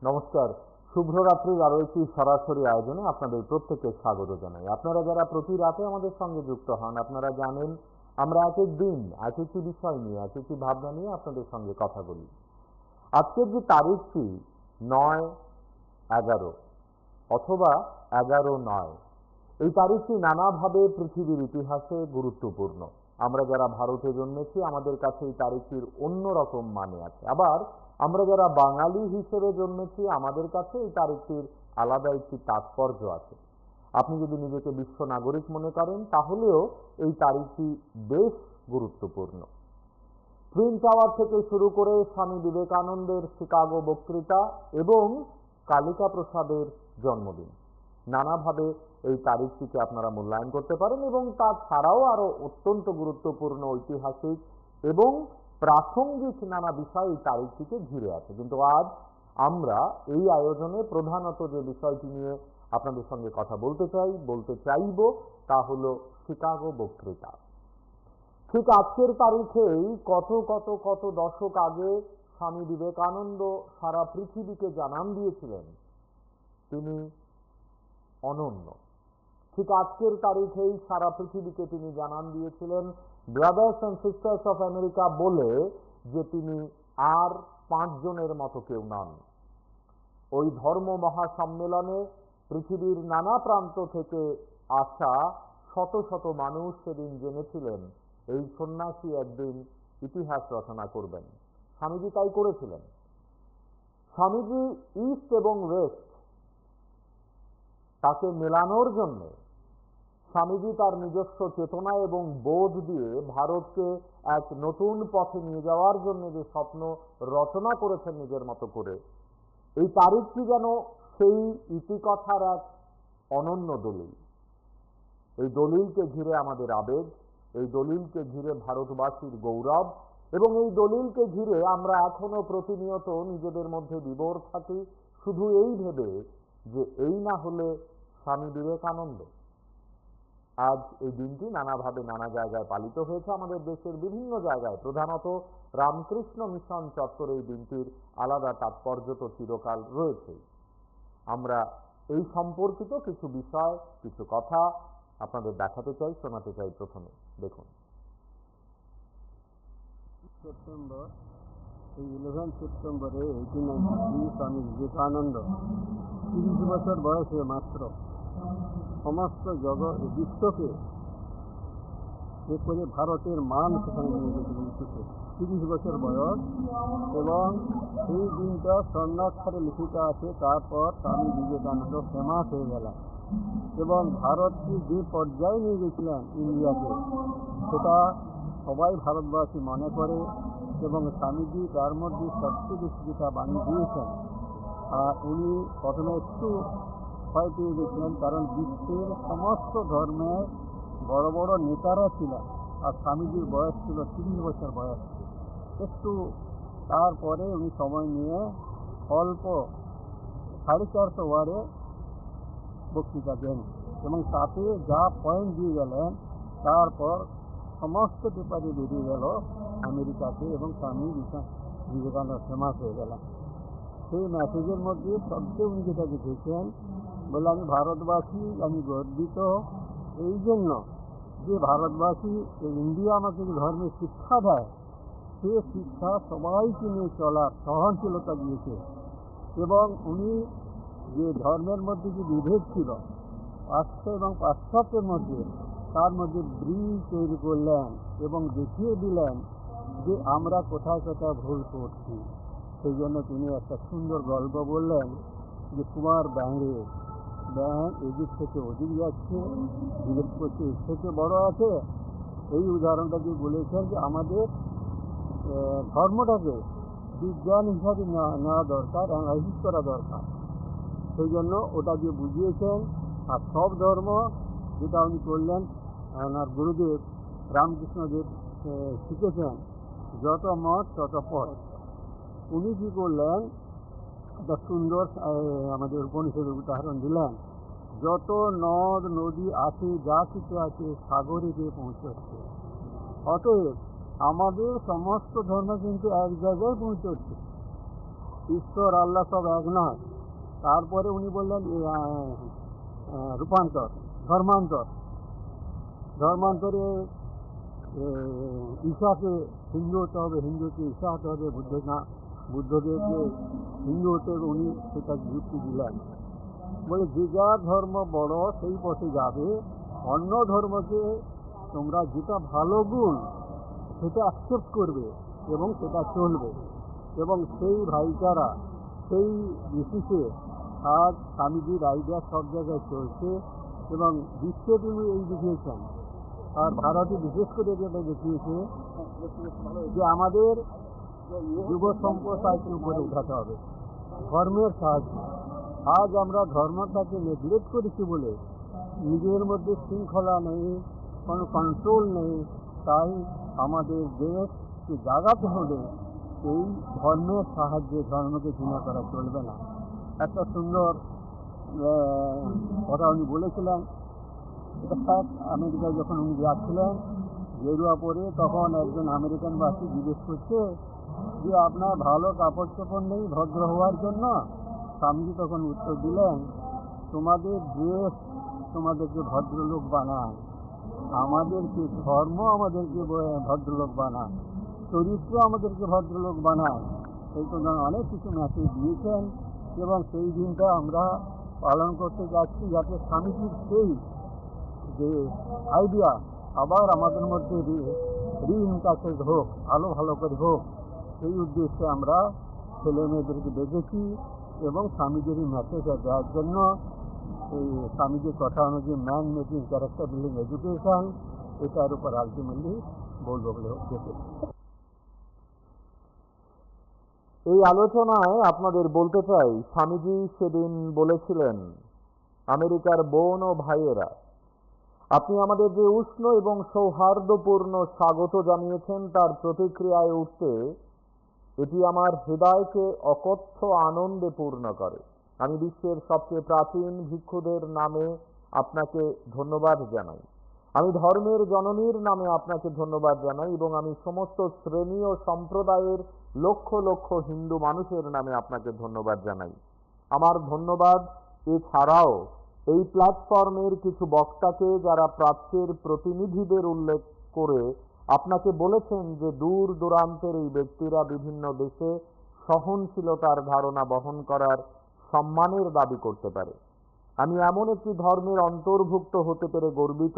নমস্কার। শুভরাত্রির আরও একটি সরাসরি আয়োজনে আপনাদের প্রত্যেককে স্বাগত জানাই। আপনারা যারা প্রতি রাতে আমাদের সঙ্গে যুক্ত হন, আপনারা জানেন আমরা এক এক দিন এক একটি বিষয় নিয়ে, এক একটি ভাবনা নিয়ে আপনাদের সঙ্গে কথা বলি। আজকের যে তারিখটি 9/11 অথবা 11/9, এই তারিখটি নানাভাবে পৃথিবীর ইতিহাসে গুরুত্বপূর্ণ। আমরা যারা ভারতে জন্মেছি আমাদের কাছে এই তারিখটির অন্যরকম মানে আছে, আবার আমরা যারা বাঙালি হিসেবে জন্মেছি আমাদের কাছে এই তারিখটির আলাদা একটি তাৎপর্য আছে। আপনি যদি নিজেকে বিশ্ব নাগরিক মনে করেন তাহলেও এই তারিখটি বেশ গুরুত্বপূর্ণ। টুইন টাওয়ার থেকে শুরু করে স্বামী বিবেকানন্দের শিকাগো বক্তৃতা এবং কালিকা প্রসাদের জন্মদিন, নানাভাবে এই তারিখটিকে আপনারা মূল্যায়ন করতে পারেন এবং তাছাড়াও আরো অত্যন্ত গুরুত্বপূর্ণ ঐতিহাসিক এবং প্রাসঙ্গিক নানা বিষয় এই তারিখটিকে ঘিরে আছে। কিন্তু আজ আমরা এই আয়োজনে প্রধানত যে বিষয়টি নিয়ে আপনাদের সঙ্গে কথা বলতে চাইব তা হলো শিকাগো বক্তৃতা। ঠিক আজকের তারিখেই কত কত কত দশক আগে স্বামী বিবেকানন্দ সারা পৃথিবীকে জানান দিয়েছিলেন তিনি অনন্য। ঠিক আজকের তারিখেই সারা পৃথিবীকে তিনি জানান দিয়েছিলেন brothers and sisters of America বলে, যে তিনি আর 5 জনের মতো কেউ নন। ওই ধর্ম মহাসম্মেলনে পৃথিবীর নানা প্রান্ত থেকে আসা শত শত মানুষ সেদিন জেনেছিলেন এই সন্ন্যাসী একদিন ইতিহাস রচনা করবেন। স্বামীজি তাই করেছিলেন। স্বামীজি ইস্ট এবং ওয়েস্ট তাকে মেলানোর জন্য স্বামীজি তার নিজস্ব চেতনা এবং বোধ দিয়ে ভারতকে এক নতুন পথে নিয়ে যাওয়ার জন্য যে স্বপ্ন রচনা করেছেন নিজের মতো করে, এই তারিখটি যেন সেই ইতিকথার এক অনন্য দলিল। এই দলিলকে ঘিরে আমাদের আবেগ, এই দলিলকে ঘিরে ভারতবাসীর গৌরব, এবং এই দলিলকে ঘিরে আমরা এখনো প্রতিনিয়ত নিজেদের মধ্যে বিভোর থাকি, শুধু এই ভেবে যে এই না হলে স্বামী বিবেকানন্দ। আজ এই দিনটি নানাভাবে নানা জায়গায় পালিত হয়েছে আমাদের দেশের বিভিন্ন জায়গায়। প্রধানত রামকৃষ্ণ মিশন চত্বরে এই দিনটির আলাদা তাৎপর্য তো চিরকাল রয়েছে। আমরা এই সম্পর্কিত কিছু বিষয়, কিছু কথা আপনাদের দেখাতে চাই, শোনাতে চাই। প্রথমে দেখুন, সেপ্টেম্বর, এই 11 সেপ্টেম্বরে 1893 স্বামী বিবেকানন্দ 30 বছর বয়সে মাত্র সমস্ত বিশ্বকে এ করে ভারতের মান সেখানে নিয়ে গেছিলেন। 30 বছর বয়স, এবং এই দিনটা স্বর্ণাক্ষরে লিখিত আছে। তারপর স্বামী বিবেকানন্দ ফেমাস হয়ে গেল এবং ভারতকে যে পর্যায়ে নিয়ে গেছিলেন ইন্ডিয়াকে, সেটা সবাই ভারতবাসী মনে করে। এবং স্বামীজি তার মধ্যে সবচেয়ে বেশি যেটা বাণী দিয়েছেন, উনি প্রথমে একটু ভয় পেয়ে গেছিলেন, কারণ বিশ্বের সমস্ত ধর্মের বড় বড় নেতারা ছিলেন, আর স্বামীজির বয়স ছিল 30 বছর বয়স। একটু তারপরে উনি সময় নিয়ে অল্প 450 ওয়ার্ডে বক্তৃতা দেন, এবং তাতে যা পয়েন্ট দিয়ে গেলেন তারপর সমস্ত পেপারে বেরিয়ে গেল আমেরিকাতে, এবং স্বামী বিবেকানন্দ ফেমাস হয়ে গেল। সেই মেসেজের মধ্যে সবচেয়ে উনি যেটা লিখেছেন, বলে আমি ভারতবাসী, আমি গর্বিত এই জন্য যে ভারতবাসী ইন্ডিয়া আমাকে যে ধর্মের শিক্ষা দেয়, সে শিক্ষা সবাইকে নিয়ে চলার সহনশীলতা দিয়েছে। এবং উনি যে ধর্মের মধ্যে যে বিভেদ ছিল পাশ্চাত্য এবং পাশ্চাত্যের মধ্যে, তার মধ্যে ব্রিজ তৈরি করলেন এবং দেখিয়ে দিলেন যে আমরা কোথায় কোথায় ভুল করছি। সেই জন্য তিনি একটা সুন্দর গল্প বললেন যে কুমার ব্যাঙ এদিক থেকে ওদিক যাচ্ছে, জিজ্ঞেস করছে এর থেকে বড় আছে। এই উদাহরণটা দিয়ে বলেছেন যে আমাদের ধর্মটাকে বিজ্ঞান হিসাবে নেওয়া দরকার, অ্যানালাইসিস করা দরকার। সেই জন্য ওটা দিয়ে বুঝিয়েছেন। আর সব ধর্ম যেটা উনি করলেন, ওনার গুরুদেব রামকৃষ্ণদেব শিখেছেন, যত মত তত পথ। উনি কী করলেন, একটা সুন্দর আমাদের উপনিষদের উদাহরণ দিলেন, যত নদ নদী আছে, যা কিছু আছে, সাগরে গিয়ে পৌঁছচ্ছে। অতএব আমাদের সমস্ত ধর্ম কিন্তু এক জায়গায় পৌঁছচ্ছে। ঈশ্বর আল্লাহ সব এক নয়। তারপরে উনি বললেন রূপান্তর, ধর্মান্তর। ধর্মান্তরে ঈশাকে হিন্দু হতে হবে, হিন্দুকে ঈশা হতে হবে, বুদ্ধদেবকে হিন্দু হতে হবে। উনি সেটা যুক্তি দিলেন, বলে যে যার ধর্ম বড় সেই পথে যাবে, অন্য ধর্মকে তোমরা যেটা ভালো গুণ সেটা অ্যাকসেপ্ট করবে এবং সেটা চলবে। এবং সেই ভাইচারা, সেই বেসিসে আজ স্বামীজির আইডিয়া সব জায়গায় চলছে এবং বিশ্বে তিনি এই দেখিয়েছেন। আর ভারতে বিশেষ করে যেটা দেখিয়েছে যে আমাদের যুব সম্প্রদায়কে উপরে উঠাতে হবে ধর্মের সাহায্যে। আজ আমরা ধর্মটাকে নেগলেক্ট করেছি বলে নিজের মধ্যে শৃঙ্খলা নেই, কোনো কন্ট্রোল নেই। তাই আমাদের দেশকে জাগাতে হলে এই ধর্মের সাহায্যে ধর্মকে ঘৃণা করা চলবে না। একটা সুন্দর কথা উনি বলেছিলেন। এটা ফ্যাক্ট। আমেরিকায় যখন উনি যাচ্ছিলেন গেরুয়া পরে, তখন একজন আমেরিকানবাসী জিজ্ঞেস করছে যে আপনার ভালো কাপড় চোপড় নেই ভদ্র হওয়ার জন্য? স্বামীজি তখন উত্তর দিলেন, তোমাদের দেশ তোমাদেরকে ভদ্রলোক বানায়, আমাদেরকে ধর্ম আমাদেরকে ভদ্রলোক বানায়, চরিত্র আমাদেরকে ভদ্রলোক বানায়। এই জন্য অনেক কিছু মেসেজ দিয়েছেন এবং সেই দিনটা আমরা পালন করতে যাচ্ছি, যাতে স্বামীজির সেই যে আইডিয়া আবার আমাদের মধ্যে রিইনকাস্টেড হোক, ভালো ভালো করে হোক। সেই উদ্দেশ্যে আমরা ছেলে মেয়েদেরকে ডেকেছি এবং স্বামীজির মেসেজটা দেওয়ার জন্য এই স্বামীজির কথা অনুযায়ী man making character building education, এটার উপর আলটিমেটলি বলবো বলে ডেকেছি। এই আলোচনায় আপনাদের বলতে চাই, স্বামীজি সেদিন বলেছিলেন, আমেরিকার বোন ও ভাইয়েরা, আপনি আমাদের যে উষ্ণ এবং সৌহার্দ্যপূর্ণ স্বাগত জানিয়েছেন তার প্রতিক্রিয়ায় উঠতে এটি আমার হৃদয়কে অকথ্য আনন্দে পূর্ণ করে। আমি বিশ্বের সবচেয়ে প্রাচীন ভিক্ষুদের নামে আপনাকে ধন্যবাদ জানাই, আমি ধর্মের জননীর নামে আপনাকে ধন্যবাদ জানাই এবং আমি সমস্ত শ্রেণী ও সম্প্রদায়ের লক্ষ লক্ষ হিন্দু মানুষের নামে আপনাকে ধন্যবাদ জানাই। আমার ধন্যবাদ এছাড়াও এই প্ল্যাটফর্মের কিছু বক্তাকে যারা প্রাচ্যের প্রতিনিধিদের উল্লেখ করে আপনাকে বলেছেন যে দূর দূরান্তের এই ব্যক্তিরা বিভিন্ন দেশে সহনশীলতার ধারণা বহন করার সম্মানের দাবি করতে পারে। আমি এমন একটি ধর্মের অন্তর্ভুক্ত হতে পেরে গর্বিত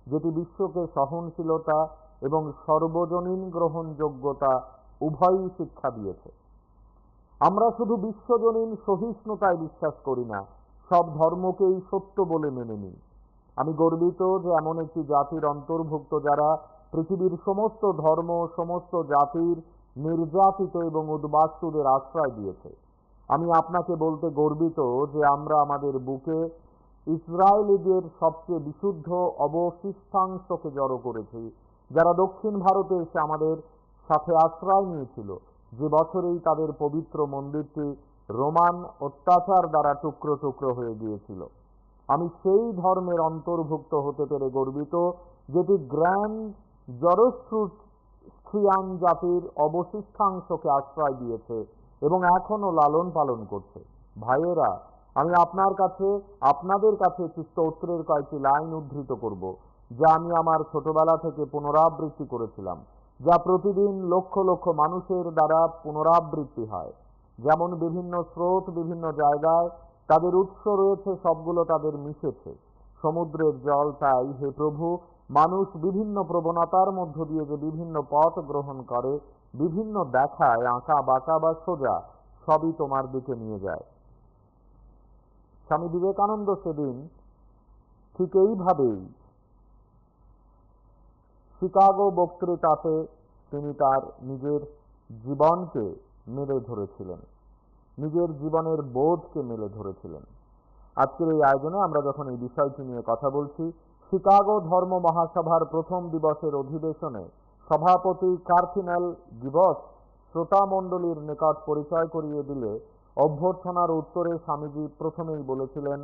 যেটি বিশ্বকে সহনশীলতা এবং সর্বজনীন গ্রহণযোগ্যতা উভয়ই শিক্ষা দিয়েছে। আমরা শুধু বিশ্বজনীন সহিষ্ণুতায় বিশ্বাস করি না, সব ধর্মকেই সত্য বলে মেনে নিই। আমি গর্বিত যে এমন একটি জাতির অন্তর্ভুক্ত যারা পৃথিবীর সমস্ত ধর্ম, সমস্ত জাতির নির্যাতিত এবং উদ্বাস্তুদের আশ্রয় দিয়েছে। আমি আপনাকে বলতে গর্বিত যে আমরা আমাদের বুকে ইসরায়েলিদের সবচেয়ে বিশুদ্ধ অবশিষ্টাংশকে জড়ো করেছি, যারা দক্ষিণ ভারতে এসে আমাদের সাথে আশ্রয় নিয়েছিল, যে বছরেই তাদের পবিত্র মন্দিরটি রোমান অত্যাচার দ্বারা টুকরো টুকরো হয়ে গিয়েছিল। আমি সেই ধর্মের অন্তর্ভুক্ত হতে পেরে গর্বিত যেটি গ্র্যান্ড জরোস্ট্রিয়ান জাতির অবশিষ্টাংশকে আশ্রয় দিয়েছে এবং এখনো লালন পালন করছে। ভাইয়েরা, আমি আপনাদের কাছে একটি স্তোত্রের কয়েকটি লাইন উদ্ধৃত করব, যা আমি আমার ছোটবেলা থেকে পুনরাবৃত্তি করেছিলাম, যা প্রতিদিন লক্ষ লক্ষ মানুষের দ্বারা পুনরাবৃত্তি হয়। যেমন বিভিন্ন স্রোত বিভিন্ন জায়গায় তাদের উৎস রয়েছে, সবগুলো তাদের মিশেছে। সমুদ্রের জল তাই, হে প্রভু, মানুষ বিভিন্ন প্রবণতার মধ্য দিয়ে যে বিভিন্ন পথ গ্রহণ করে, বিভিন্ন দেখায়, আঁকা বাঁকা বা সোজা, সবই তোমার দিকে নিয়ে যায়। স্বামী বিবেকানন্দ সেদিন ঠিক এইভাবেই শিকাগো বক্তৃতাতে তিনি তার নিজের জীবনকে মেলে ধরেছিলেন, নিজের জীবনের বোধকে মেলে ধরেছিলেন। আজকের এই আয়োজনে আমরা যখন এই বিষয়টি নিয়ে কথা বলছি, শিকাগো ধর্ম মহাসভার প্রথম দিবসের অধিবেশনে সভাপতি কার্দিনাল গিবস শ্রোতামণ্ডলীর নিকট পরিচয় করিয়ে দিলে অভ্যর্থনার উত্তরে স্বামীজি প্রথমেই বলেছিলেন,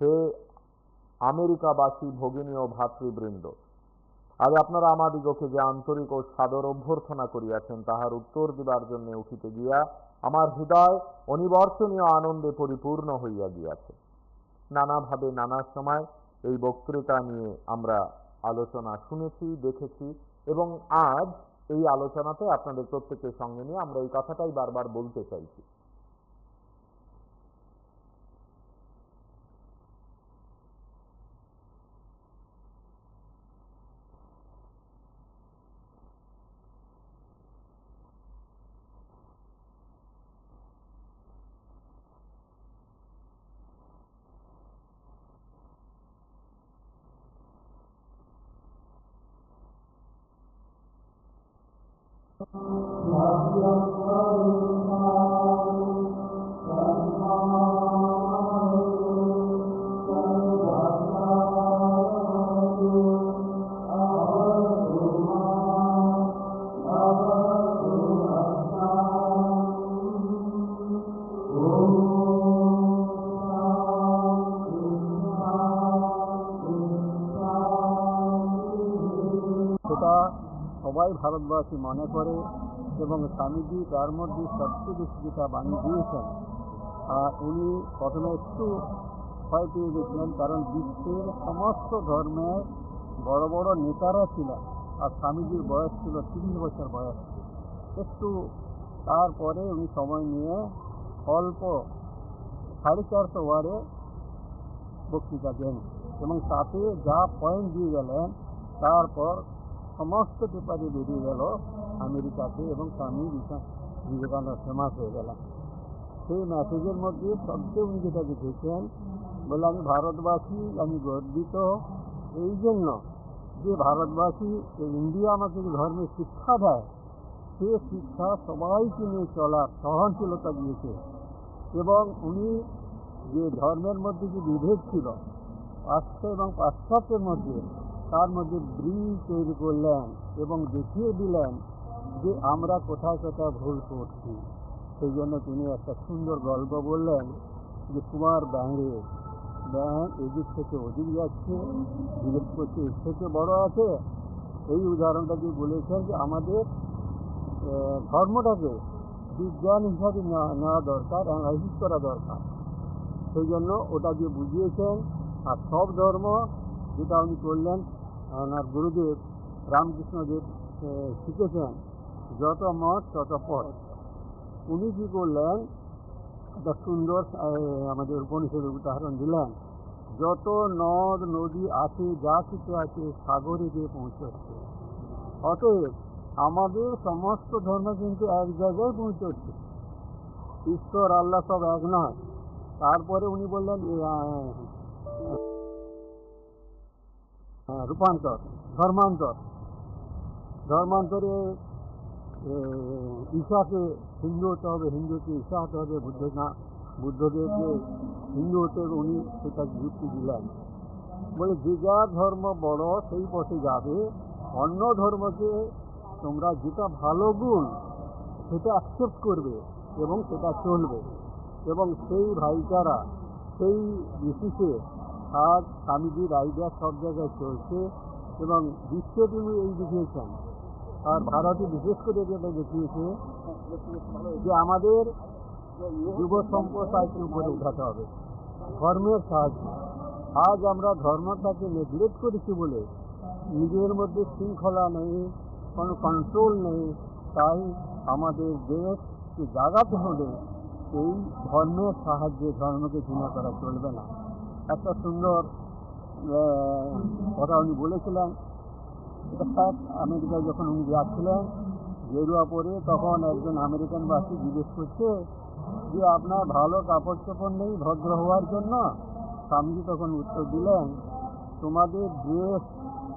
হে আমেরিকাবাসী ভগিনী ও ভাতৃবৃন্দ, আজ আপনারা আমাদিগকে যে আন্তরিক ও সাদর অভ্যর্থনা করিয়াছেন তাহার উত্তর দিবার জন্য উঠিতে গিয়া আমার হৃদয় অনিবর্তনীয় আনন্দে পরিপূর্ণ হইয়া গিয়াছে। নানাভাবে নানা সময় এই বক্তৃতা নিয়ে আমরা আলোচনা শুনেছি, দেখেছি, এবং আজ এই আলোচনাতে আপনাদের প্রত্যেকের সঙ্গে নিয়ে আমরা এই কথাটাই বারবার বলতে চাইছি। সেটা সবাই ভারতবাসী মনে করে এবং স্বামীজি তার মধ্যে সবচেয়ে বেশি যেটা বাণী দিয়েছেন, উনি প্রথমে একটু ভয় পেয়ে গেছিলেন, কারণ বিশ্বের সমস্ত ধর্মের বড় বড় নেতারা ছিলেন আর স্বামীজির বয়স ছিল 30 বছর বয়স। একটু তারপরে উনি সময় নিয়ে অল্প 450 ওয়ার্ডে বক্তৃতা দেন এবং তাতে যা পয়েন্ট দিয়ে গেলেন তারপর সমস্ত পেপারে বেরিয়ে গেল আমেরিকাতে এবং স্বামী বিবেকানন্দ ফেমাস হয়ে গেলেন। সেই মেসেজের মধ্যে সবচেয়ে উনি যেটা লিখেছেন, বলে আমি ভারতবাসী, আমি গর্বিত এই জন্য যে ভারতবাসী ইন্ডিয়া আমাকে যে ধর্মের শিক্ষা দেয়, সে শিক্ষা সবাইকে নিয়ে চলার সহনশীলতা দিয়েছে। এবং উনি যে ধর্মের মধ্যে যে বিভেদ ছিল পাশ্চাত্য এবং পাশ্চাত্যের মধ্যে, তার মধ্যে ব্রিজ তৈরি করলেন এবং দেখিয়ে দিলেন যে আমরা কোথায় কোথায় ভুল করছি। সেই জন্য তিনি একটা সুন্দর গল্প বললেন যে কুমার ব্যাঙ এদিক থেকে ওদিক যাচ্ছে, জিজ্ঞেস করছে এর থেকে বড় আছে। এই উদাহরণটা দিয়ে বলেছেন যে আমাদের ধর্মটাকে বিজ্ঞান হিসাবে নেওয়া দরকার, অ্যানালাইসিস করা দরকার। সেই জন্য ওটা দিয়ে বুঝিয়েছেন। আর সব ধর্ম যেটা উনি করলেন, ওনার গুরুদেব রামকৃষ্ণদেব শিখেছেন যত মত তত পথ। উনি কী করলেন, একটা সুন্দর আমাদের উপনিষদের উদাহরণ দিলেন, যত নদ নদী আছে, যা কিছু আছে সাগরে গিয়ে পৌঁছচ্ছে। অতএব আমাদের সমস্ত ধর্ম কিন্তু এক জায়গায় পৌঁছচ্ছে, ঈশ্বর আল্লাহ সব এক নয়। তারপরে উনি বললেন রূপান্তর, ধর্মান্তরে ঈশাকে হিন্দু হতে হবে, হিন্দুকে ঈশা হতে হবে, বুদ্ধদেবকে হিন্দু হতে হবে। উনি সেটা যুক্তি দিলেন, বলে যে যার ধর্ম বড় সেই পথে যাবে, অন্য ধর্মকে তোমরা যেটা ভালো গুণ সেটা অ্যাকসেপ্ট করবে এবং সেটা চলবে। এবং সেই ভাইচারা, সেই বেসিসে আজ স্বামীজির আইডিয়া সব জায়গায় চলছে এবং বিশ্বে তিনি এই দেখিয়েছেন। আর ভারতে বিশেষ করে যেটা দেখিয়েছে যে আমাদের যুব সম্প্রদায়কে উপরে উঠাতে হবে ধর্মের সাহায্যে। আজ আমরা ধর্মটাকে নেগলেক্ট করেছি বলে নিজের মধ্যে শৃঙ্খলা নেই, কোনো কন্ট্রোল নেই। তাই আমাদের দেশকে জাগাতে হলে এই ধর্মের সাহায্যে ধর্মকে ঘৃণা করা চলবে না। একটা সুন্দর কথা উনি বলেছিলেন। এটা ফ্যাক্ট, আমেরিকায় যখন উনি যাচ্ছিলেন গেরুয়া পরে, তখন একজন আমেরিকানবাসী জিজ্ঞেস করছে যে আপনার ভালো কাপড় চোপড় নেই ভদ্র হওয়ার জন্য? স্বামীজি তখন উত্তর দিলেন, তোমাদের ড্রেস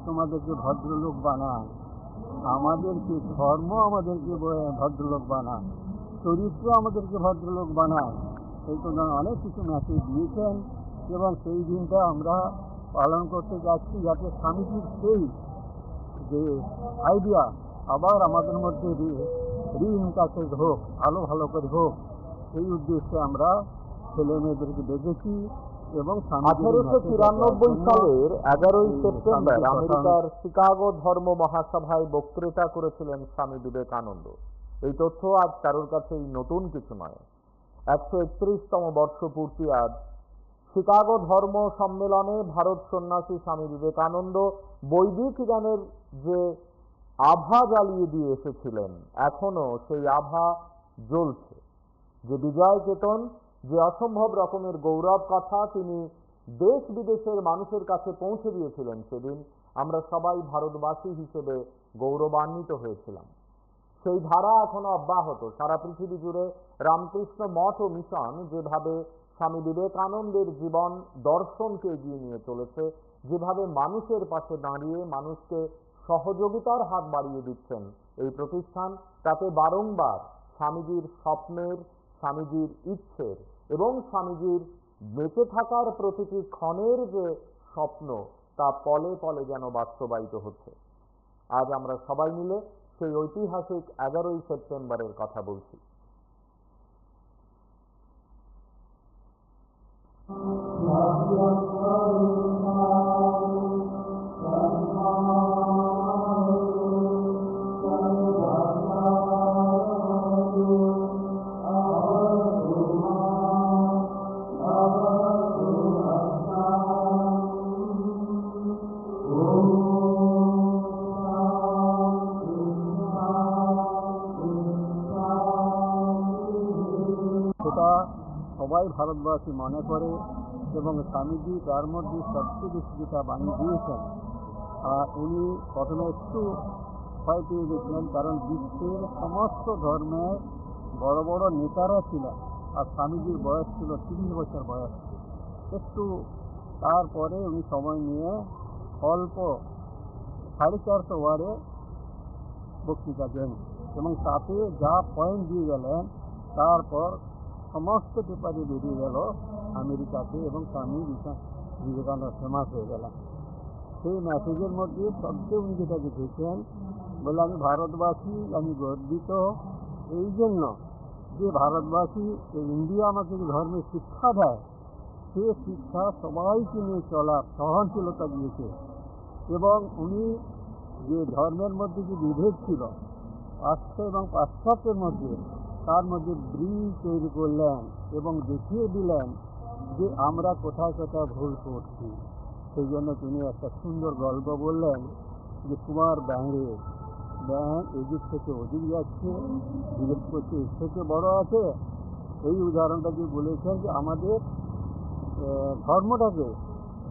তোমাদেরকে ভদ্রলোক বানায়, আমাদেরকে ধর্ম আমাদেরকে ভদ্রলোক বানায়, চরিত্র আমাদেরকে ভদ্রলোক বানায়। এই তো অনেক কিছু মেসেজ দিয়েছেন এবং সেই দিনটা আমরা পালন করতে যাচ্ছি, যাতে স্বামীজির সেই যে আইডিয়া আবার আমাদের মধ্যে রিইনকালকেট হোক, ভালো করে হোক। এই উদ্দেশ্যে আমরা ছেলে মেয়েদেরকে ডেকেছি এবং স্বামীজির 1893 সালের 11ই সেপ্টেম্বর স্বামীজির কথা আমেরিকার শিকাগো ধর্ম মহাসভায় বক্তৃতা করেছিলেন স্বামী বিবেকানন্দ। এই তথ্য আজ কারোর কাছেই নতুন কিছু নয়। 131তম বর্ষপূর্তি আজ। শিকাগো ধর্ম সম্মেলনে ভারত সন্ন্যাসী স্বামী বিবেকানন্দ বৈদিক জ্ঞানের যে আভা জ্বালিয়ে দিয়ে এসেছিলেন, এখনো সেই আভা জ্বলছে। যে বিজয় চেতন, যে অসম্ভব রকমের গৌরব কথা তিনি দেশ বিদেশের মানুষের কাছে পৌঁছে দিয়েছিলেন, সেদিন আমরা সবাই ভারতবাসী হিসেবে গৌরবান্বিত হয়েছিলাম। সেই ধারা এখনো অব্যাহত। সারা পৃথিবী জুড়ে রামকৃষ্ণ মঠ ও মিশন যেভাবে স্বামী বিবেকানন্দের জীবন দর্শনকে এগিয়ে নিয়ে চলেছে, যেভাবে মানুষের পাশে দাঁড়িয়ে মানুষকে সহযোগিতার হাত বাড়িয়ে দিচ্ছেন এই প্রতিষ্ঠান, তাতে বারংবার স্বামীজির স্বপ্নের, স্বামীজির ইচ্ছের এবং স্বামীজির বেঁচে থাকার প্রতিটি ক্ষণের যে স্বপ্ন, তা পলে পলে যেন বাস্তবায়িত হচ্ছে। আজ আমরা সবাই মিলে সেই ঐতিহাসিক 11ই সেপ্টেম্বরের কথা বলছি। সেটা সবাই ভারতবাসী মনে করে এবং স্বামীজি তার মধ্যে সবচেয়ে বেশি যেটা বাণী দিয়েছেন, উনি প্রথমে একটু ভয় পেয়ে গেছিলেন, কারণ বিশ্বের সমস্ত ধর্মের বড় বড় নেতারা ছিলেন আর স্বামীজির বয়স ছিল 30 বছর বয়স। একটু তারপরে উনি সময় নিয়ে অল্প 450 ওয়ার্ডে বক্তৃতা দেন এবং তাতে যা পয়েন্ট দিয়ে গেলেন, তারপর সমস্ত পেপারে বেরিয়ে গেল আমেরিকাতে এবং স্বামী বিবেকানন্দ ফেমাস হয়ে গেলেন। সেই মেসেজের মধ্যে সবচেয়ে উনি যেটা দেখেছেন, বলে আমি ভারতবাসী, আমি গর্বিত এই জন্য যে ভারতবাসী ইন্ডিয়া আমাকে যে ধর্মের শিক্ষা দেয়, সে শিক্ষা সবাইকে নিয়ে চলার সহনশীলতা দিয়েছে। এবং উনি যে ধর্মের মধ্যে যে বিভেদ ছিল পাশ্চাত্য এবং পাশ্চাত্যের মধ্যে, তার মধ্যে ব্রিজ তৈরি করলেন এবং দেখিয়ে দিলেন যে আমরা কোথায় কোথায় ভুল করছি। সেই জন্য তিনি একটা সুন্দর গল্প বললেন যে কুমার ব্যাঙ এদিক থেকে ওদিক যাচ্ছে, জিজ্ঞেস করছে এর থেকে বড় আছে। এই উদাহরণটা দিয়ে বলেছেন যে আমাদের ধর্মটাকে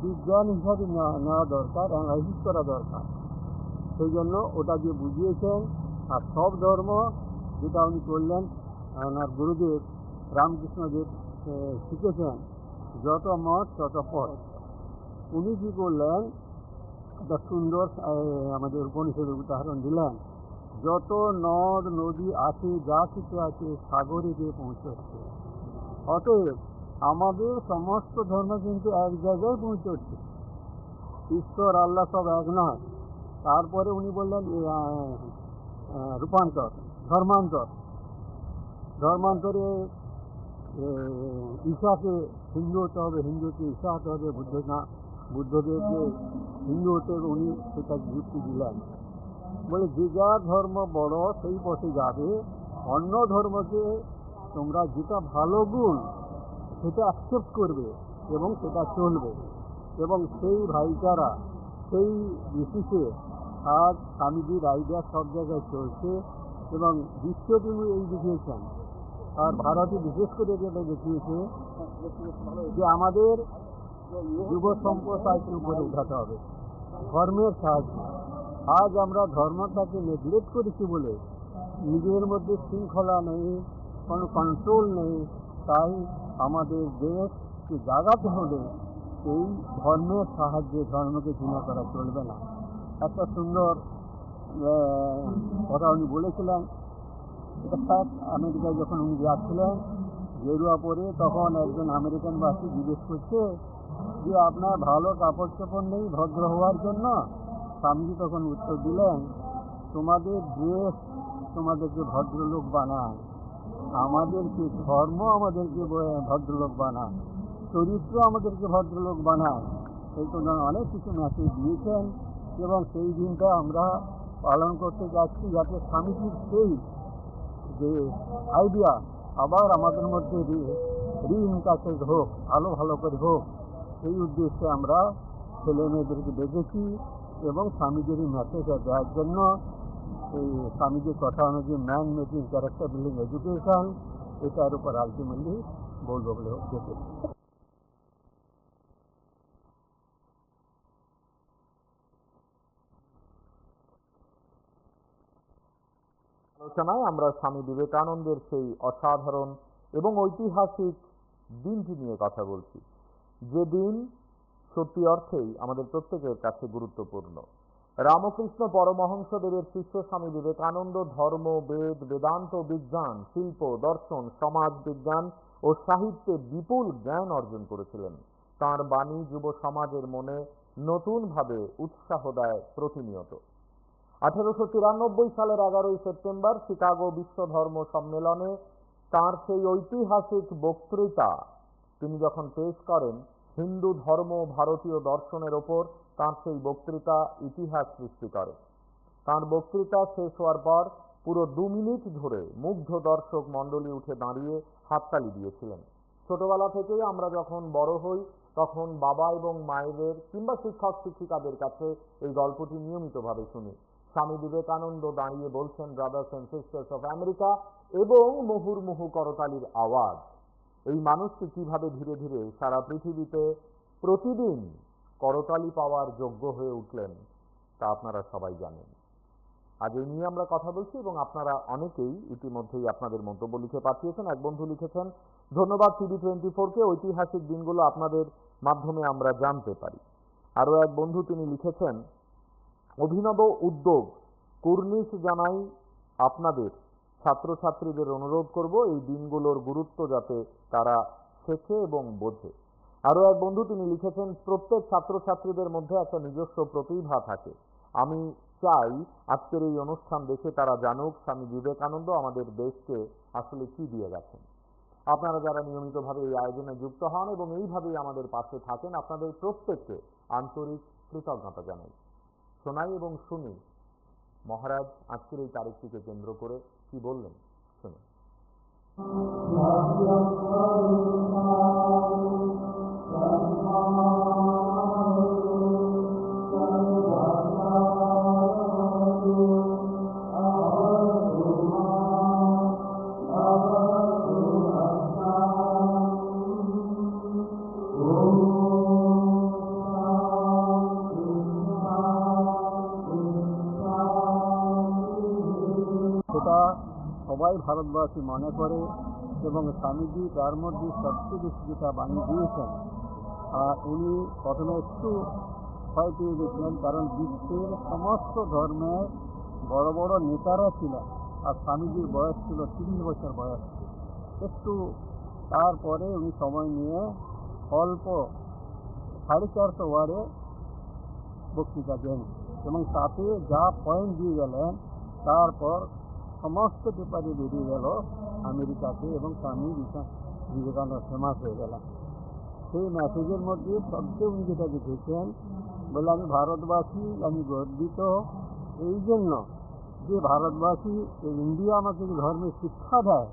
বিজ্ঞান হিসাবে নেওয়া দরকার, অ্যানালাইসিস করা দরকার। সেই জন্য ওটা দিয়ে বুঝিয়েছেন। আর সব ধর্ম যেটা উনি করলেন, ওনার গুরুদেব রামকৃষ্ণদেব শিখেছেন, যত মত তত পথ। উনি কী করলেন, একটা সুন্দর আমাদের উপনিষদের উদাহরণ দিলেন, যত নদ নদী আছে, যা কিছু আছে, সাগরে গিয়ে পৌঁছচ্ছে। অতএব আমাদের সমস্ত ধর্ম কিন্তু এক জায়গায় পৌঁছচ্ছে, ঈশ্বর আল্লাহ সব এক নয়। তারপরে উনি বললেন রূপান্তর, ধর্মান্তরে ঈশাকে হিন্দু হতে হবে, হিন্দুকে ঈশা হতে হবে, বুদ্ধদেবকে হিন্দু হতে হবে। উনি সেটা যুক্তি দিলেন, বলে যে যার ধর্ম বড় সেই পথে যাবে, অন্য ধর্মকে তোমরা যেটা ভালো গুণ সেটা অ্যাকসেপ্ট করবে এবং সেটা চলবে। এবং সেই ভাইচারা, সেই বেসিসে আজ স্বামীজির আইডিয়া সব জায়গায় চলছে এবং বিশ্বে তিনি এই দেখিয়েছেন। আর ভারতে বিশেষ করে যেটা দেখিয়েছে যে আমাদের যুব সম্প্রদায়কে উপরে উঠাতে হবে ধর্মের সাহায্যে। আজ আমরা ধর্মটাকে নেগলেক্ট করেছি বলে নিজের মধ্যে শৃঙ্খলা নেই, কোনো কন্ট্রোল নেই। তাই আমাদের দেশকে জাগাতে হলে এই ধর্মের সাহায্যে ধর্মকে ঘৃণা করা চলবে না। একটা সুন্দর কথা উনি বলেছিলেন। এটা ফ্যাক্ট। আমেরিকায় যখন উনি যাচ্ছিলেন গেরুয়া পরে, তখন একজন আমেরিকানবাসী জিজ্ঞেস করছে যে আপনার ভালো কাপড় চোপড় নেই ভদ্র হওয়ার জন্য? স্বামীজি তখন উত্তর দিলেন, তোমাদের ড্রেস তোমাদেরকে ভদ্রলোক বানায়, আমাদেরকে ধর্ম আমাদেরকে ভদ্রলোক বানায়। চরিত্র আমাদেরকে ভদ্রলোক বানায়, সেই জন্য অনেক কিছু মেসেজ দিয়েছেন এবং সেই দিনটা আমরা পালন করতে যাচ্ছি যাতে স্বামীজির সেই যে আইডিয়া আবার আমাদের মধ্যে রিইনকার্নেট হোক, ভালো ভালো করে হোক, সেই উদ্দেশ্যে আমরা ছেলে মেয়েদেরকে ডেকেছি এবং স্বামীজির মেসেজটা দেওয়ার জন্য এই স্বামীজির কথা অনুযায়ী man making character building education, এটার উপর আলটিমেটলি বলবো বলে ডেকেছি। আলোচনায় আমরা স্বামী বিবেকানন্দের সেই অসাধারণ এবং ঐতিহাসিক দিনটি নিয়ে কথা বলছি, যে দিন সত্যি অর্থেই আমাদের প্রত্যেকের কাছে গুরুত্বপূর্ণ। রামকৃষ্ণ পরমহংসদেবের শিষ্য স্বামী বিবেকানন্দ ধর্ম, বেদ, বেদান্ত, বিজ্ঞান, শিল্প, দর্শন, সমাজ বিজ্ঞান ও সাহিত্যে বিপুল জ্ঞান অর্জন করেছিলেন। তাঁর বাণী যুব সমাজের মনে নতুনভাবে উৎসাহ দেয় প্রতিনিয়ত। 1893 সালের 11 সেপ্টেম্বর শিকাগো বিশ্ব ধর্ম সম্মেলনে তাঁর সেই ঐতিহাসিক বক্তৃতা তিনি যখন পেশ করেন, হিন্দু ধর্ম ভারতীয় দর্শনের ওপর তাঁর সেই বক্তৃতা ইতিহাস সৃষ্টি করে। তাঁর বক্তৃতা শেষ হওয়ার পর পুরো 2 মিনিট ধরে মুগ্ধ দর্শক মণ্ডলী উঠে দাঁড়িয়ে হাততালি দিয়েছিলেন। ছোটবেলা থেকেই আমরা যখন বড় হই তখন বাবা এবং মায়েদের কিংবা শিক্ষক শিক্ষিকাদের কাছে এই গল্পটি নিয়মিতভাবে শুনি। স্বামী বিবেকানন্দ দাঁড়িয়ে বলছেন, brothers and sisters of America, এবং মুহুর্মুহু করতালির আওয়াজ। এই মানুষটি কিভাবে ধীরে ধীরে সারা পৃথিবীতে প্রতিদিন করতালি পাওয়ার যোগ্য হয়ে উঠলেন তা আপনারা সবাই জানেন। আজ এই নিয়ে আমরা কথা বলছি এবং আপনারা অনেকেই ইতিমধ্যেই আপনাদের মন্তব্য লিখে পাঠিয়েছেন। এক বন্ধু লিখেছেন, ধন্যবাদ TV24-কে, ঐতিহাসিক দিনগুলো আপনাদের মাধ্যমে আমরা জানতে পারি। আরও এক বন্ধু তিনি লিখেছেন, অভিনব উদ্যোগ, কুর্নিশ জানাই আপনাদের। ছাত্রছাত্রীদের অনুরোধ করব এই দিনগুলোর গুরুত্ব যাতে তারা শেখে এবং বোঝে। আরও এক বন্ধু তিনি লিখেছেন, প্রত্যেক ছাত্রছাত্রীদের মধ্যে একটা নিজস্ব প্রতিভা থাকে। আমি চাই আজকের এই অনুষ্ঠান দেখে তারা জানুক স্বামী বিবেকানন্দ আমাদের দেশকে আসলে কি দিয়ে গেছেন। আপনারা যারা নিয়মিতভাবে এই আয়োজনে যুক্ত হন এবং এইভাবেই আমাদের পাশে থাকেন, আপনাদের প্রত্যেককে আন্তরিক কৃতজ্ঞতা জানাই। শোনাই এবং শুনি মহারাজ আজকের এই তারিখটিকে কেন্দ্র করে কি বললেন, শুনুন। সেটা সবাই ভারতবাসী মনে করে এবং স্বামীজি তার মধ্যে সবচেয়ে বেশি যেটা বাণী দিয়েছেন, উনি প্রথমে একটু ভয় পেয়ে গেছিলেন, কারণ বিশ্বের সমস্ত ধর্মের বড় বড় নেতারা ছিলেন আর স্বামীজির বয়স ছিল 30 বছর বয়স। একটু তারপরে উনি সময় নিয়ে অল্প 450 ওয়ার্ডে বক্তৃতা দেন এবং তাতে যা পয়েন্ট দিয়ে গেলেন তারপর সমস্ত পেপারে বেরিয়ে গেল আমেরিকাতে এবং স্বামী বিবেকানন্দ ফেমাস হয়ে গেলেন। সেই মেসেজের মধ্যে সবচেয়ে উনি যেটা লিখেছেন, বলে আমি ভারতবাসী, আমি গর্বিত এই জন্য যে ভারতবাসী ইন্ডিয়া আমাকে ধর্মের শিক্ষা দেয়,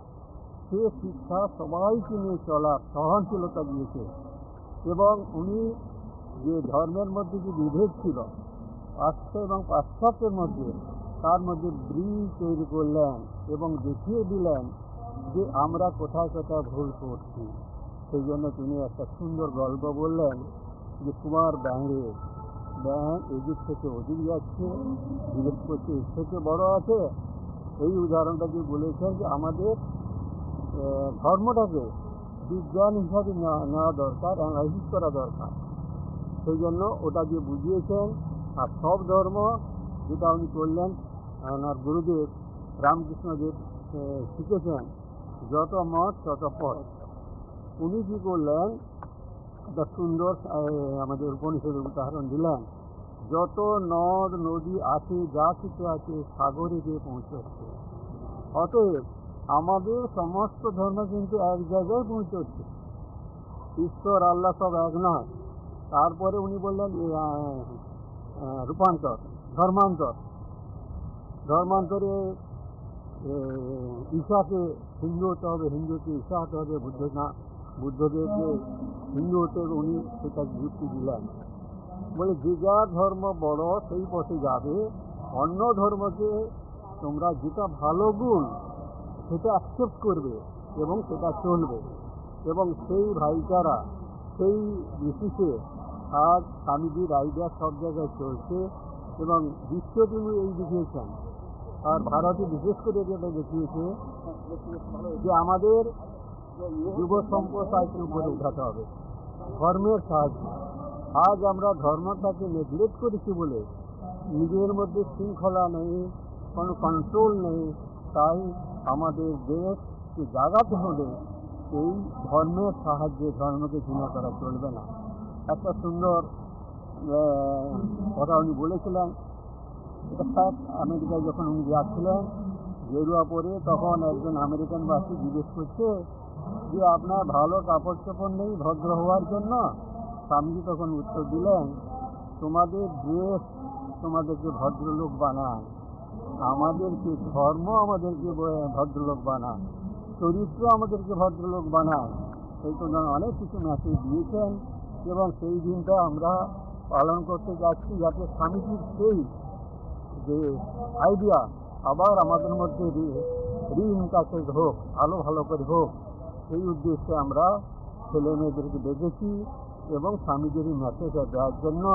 সে শিক্ষা সবাইকে নিয়ে চলার সহনশীলতা দিয়েছে। এবং উনি যে ধর্মের মধ্যে যে বিভেদ ছিল পাশ্চাত্য এবং পাশ্চাত্যের মধ্যে, তার মধ্যে ব্রিজ তৈরি করলেন এবং দেখিয়ে দিলেন যে আমরা কোথায় কোথায় ভুল করছি। সেই জন্য তিনি একটা সুন্দর গল্প বললেন যে তোমার ব্যাঙ এদিক থেকে ওদিক যাচ্ছে, জিজ্ঞেস করছে এর থেকে বড় আছে। এই উদাহরণটা দিয়ে বলেছেন যে আমাদের ধর্মটাকে বিজ্ঞান হিসাবে নেওয়া দরকার, অ্যানালাইসিস করা দরকার। সেই জন্য ওটা দিয়ে বুঝিয়েছেন। আর সব ধর্ম যেটা উনি করলেন, ওনার গুরুদেব রামকৃষ্ণদেব শিখেছেন, যত মত তত পথ। উনি কী করলেন, একটা সুন্দর আমাদের উপনিষদের উদাহরণ দিলেন, যত নদ নদী আছে, যা কিছু আছে সাগরে গিয়ে পৌঁছচ্ছে। অতএব আমাদের সমস্ত ধর্ম কিন্তু এক জায়গায় পৌঁছচ্ছে। ঈশ্বর আল্লাহ সব এক নয়। তারপরে উনি বললেন রূপান্তর, ধর্মান্তর। ধর্মান্তরে ঈশাকে হিন্দু হতে হবে, হিন্দুকে ঈশা হতে হবে, বুদ্ধদেবকে হিন্দু হতে হবে। উনি সেটা যুক্তি দিলেন, বলে যে যার ধর্ম বড় সেই পথে যাবে, অন্য ধর্মকে তোমরা যেটা ভালো গুণ সেটা অ্যাকসেপ্ট করবে এবং সেটা চলবে। এবং সেই ভাইচারা, সেই বেসিসে আজ স্বামীজির আইডিয়া সব জায়গায় চলছে এবং বিশ্বে তিনি এই দেখিয়েছেন। আর ভারতে বিশেষ করে যেটা দেখিয়েছে যে আমাদের যুব সম্প্রদায়কে উপরে উঠাতে হবে ধর্মের সাহায্যে। আজ আমরা ধর্মটাকে নেগলেক্ট করেছি বলে নিজের মধ্যে শৃঙ্খলা নেই, কোনো কন্ট্রোল নেই। তাই আমাদের দেশকে জাগাতে হলে এই ধর্মের সাহায্যে ধর্মকে ঘৃণা করা চলবে না। একটা সুন্দর কথা উনি বলেছিলেন। এটা ফ্যাক্ট। আমেরিকায় যখন উনি যাচ্ছিলেন গেরুয়া পরে, তখন একজন আমেরিকানবাসী জিজ্ঞেস করছে যে আপনার ভালো কাপড় চোপড় নেই ভদ্র হওয়ার জন্য? স্বামীজি তখন উত্তর দিলেন, তোমাদের ড্রেস তোমাদেরকে ভদ্রলোক বানায়, আমাদেরকে ধর্ম আমাদেরকে ভদ্রলোক বানায়, চরিত্র আমাদেরকে ভদ্রলোক বানায়। সেই তো অনেক কিছু মেসেজ দিয়েছেন এবং সেই দিনটা আমরা পালন করতে যাচ্ছি, যাতে স্বামীজির সেই যে আইডিয়া আবার আমাদের মধ্যে রিইনকার্নেট হোক, ভালো ভালো করে হোক। সেই উদ্দেশ্যে আমরা ছেলে মেয়েদেরকে ডেকেছি এবং স্বামীজির মেসেজটা দেওয়ার জন্য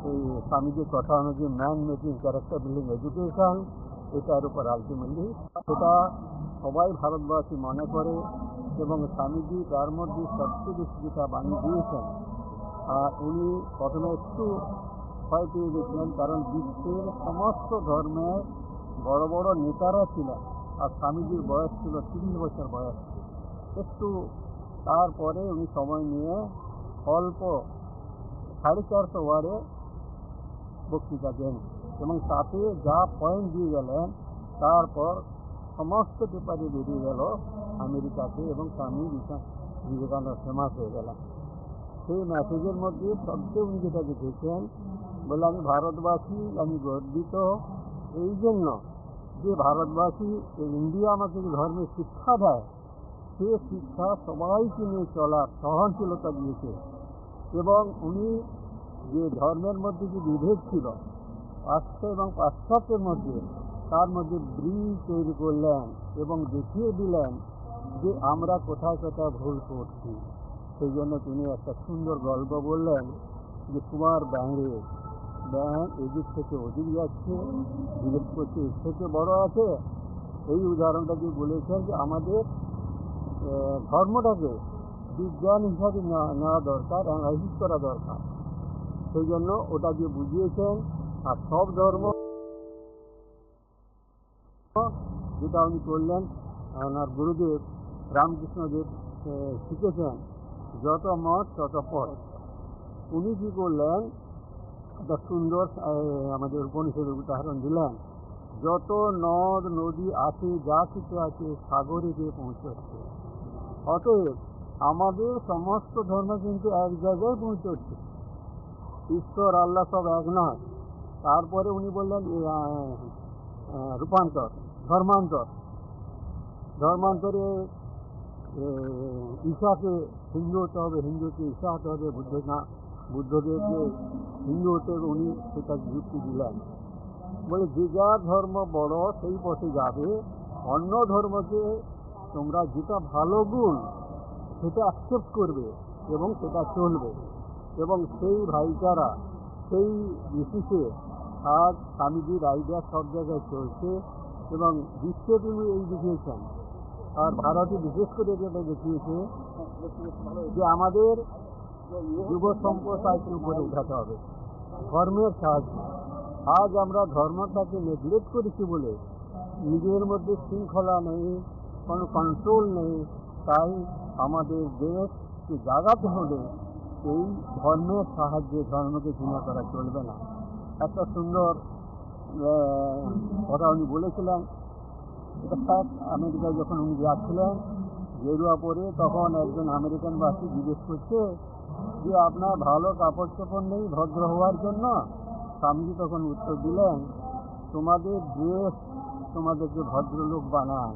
এই স্বামীজির কথা অনুযায়ী man making character building education, এটার উপর আলটিমেটলি সেটা সবাই ভারতবাসী মনে করে। এবং স্বামীজি তার মধ্যে সবচেয়ে বেশি যেটা বাণী দিয়েছেন, আর উনি প্রথমে একটু ভয় পেয়ে গেছিলেন, কারণ বিশ্বের সমস্ত ধর্মের বড় বড় নেতারা ছিলেন আর স্বামীজির বয়স ছিল 30 বছর বয়স। একটু তারপরে উনি সময় নিয়ে অল্প 450 ওয়ার্ডে বক্তৃতা দেন এবং তাতে যা পয়েন্ট দিয়ে গেলেন, তারপর সমস্ত পেপারে বেরিয়ে গেল আমেরিকাতে এবং স্বামী বিবেকানন্দ ফেমাস হয়ে গেলেন। সেই মেসেজের মধ্যে সবচেয়ে উনি যেটা দেখেছেন, বলে আমি ভারতবাসী, আমি গর্বিত এই জন্য যে ভারতবাসী ইন্ডিয়া আমাকে যে ধর্মের শিক্ষা দেয়, সে শিক্ষা সবাইকে নিয়ে চলার সহনশীলতা দিয়েছে। এবং উনি যে ধর্মের মধ্যে যে বিভেদ ছিল পাশ্চাত্য এবং পাশ্চাত্যের মধ্যে, তার মধ্যে ব্রিজ তৈরি করলেন এবং দেখিয়ে দিলেন যে আমরা কোথায় কোথায় ভুল করছি। সেই জন্য তিনি একটা সুন্দর গল্প বললেন যে কুমার ব্যাঙ এদিক থেকে ওদিক যাচ্ছে, জিজ্ঞেস করছে এর থেকে বড় আছে। এই উদাহরণটা দিয়ে বলেছেন যে আমাদের ধর্মটাকে বিজ্ঞান হিসাবে নেওয়া দরকার, অ্যানালাইসিস করা দরকার। সেই জন্য ওটা দিয়ে বুঝিয়েছেন। আর সব ধর্ম যেটা উনি করলেন, ওনার গুরুদেব রামকৃষ্ণদেব শিখেছেন, যত মত তত পথ। উনি কী করলেন, একটা সুন্দর আমাদের উপনিষদের উদাহরণ দিলেন, যত নদ নদী আছে, যা কিছু আছে সাগরে গিয়ে পৌঁছচ্ছে। অতএব আমাদের সমস্ত ধর্ম কিন্তু এক জায়গায় পৌঁছচ্ছে, ঈশ্বর আল্লাহ সব এক নয়। তারপরে উনি বললেন রূপান্তর, ধর্মান্তর। ধর্মান্তরে ঈশাকে হিন্দু হতে হবে, হিন্দুকে ঈশা হতে হবে, বুদ্ধদেবকে হিন্দু হতে হবে। উনি সেটা যুক্তি দিলেন, বলে যে যার ধর্ম বড় সেই পথে যাবে, অন্য ধর্মকে তোমরা যেটা ভালো গুণ সেটা অ্যাকসেপ্ট করবে এবং সেটা চলবে। এবং সেই ভাইচারা, সেই বেসিসে আজ স্বামীজির আইডিয়া সব জায়গায় চলছে এবং বিশ্বে তিনি এই দেখিয়েছেন। আর ভারতে বিশেষ করে যেটা দেখিয়েছে যে আমাদের যুব সম্প্রদায়কে উপরে উঠাতে হবে ধর্মের সাহায্যে। আজ আমরা ধর্মটাকে নেগলেক্ট করেছি বলে নিজের মধ্যে শৃঙ্খলা নেই, কোনো কন্ট্রোল নেই। তাই আমাদের দেশকে জাগাতে হলে এই ধর্মের সাহায্যে ধর্মকে ঘৃণা করা চলবে না। একটা সুন্দর কথা উনি বলেছিলেন। এটা ফ্যাক্ট। আমেরিকায় যখন উনি যাচ্ছিলেন গেরুয়া পরে তখন একজন আমেরিকানবাসী জিজ্ঞেস করছে যে আপনার ভালো কাপড় চোপড় নেই ভদ্র হওয়ার জন্য? স্বামীজি তখন উত্তর দিলেন, তোমাদের ড্রেস তোমাদেরকে ভদ্রলোক বানায়,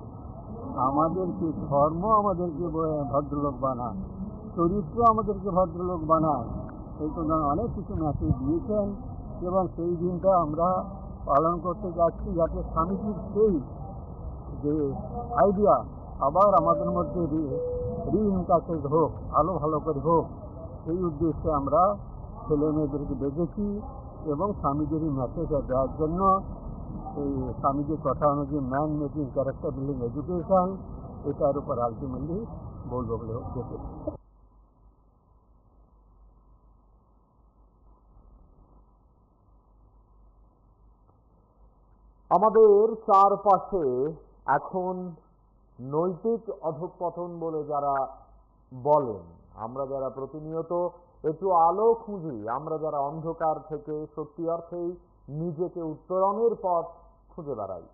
আমাদেরকে ধর্ম আমাদেরকে ভদ্রলোক বানায়, চরিত্র আমাদেরকে ভদ্রলোক বানায়। এই তো অনেক কিছু মেসেজ দিয়েছেন এবং সেই দিনটা আমরা পালন করতে যাচ্ছি যাতে স্বামীজির সেই যে আইডিয়া আবার আমাদের মধ্যে রিইনকাসেড হোক, ভালো ভালো করে হোক, সেই উদ্দেশ্যে আমরা ছেলে মেয়েদেরকে ডেকেছি এবং স্বামীজির মেসেজটা দেওয়ার জন্য এই স্বামীজির কথা অনুযায়ী man making character building education এটার উপর আলটিমেটলি বলবো বলে ডেকেছি। আমাদের চারপাশে এখন নৈতিক অধঃপতন বলে যারা বলেন, আমরা যারা প্রতিনিয়ত একটু আলো খুঁজি, আমরা যারা অন্ধকার থেকে সত্যি অর্থেই নিজেকে উত্তরণের পথ খুঁজে বেড়াই,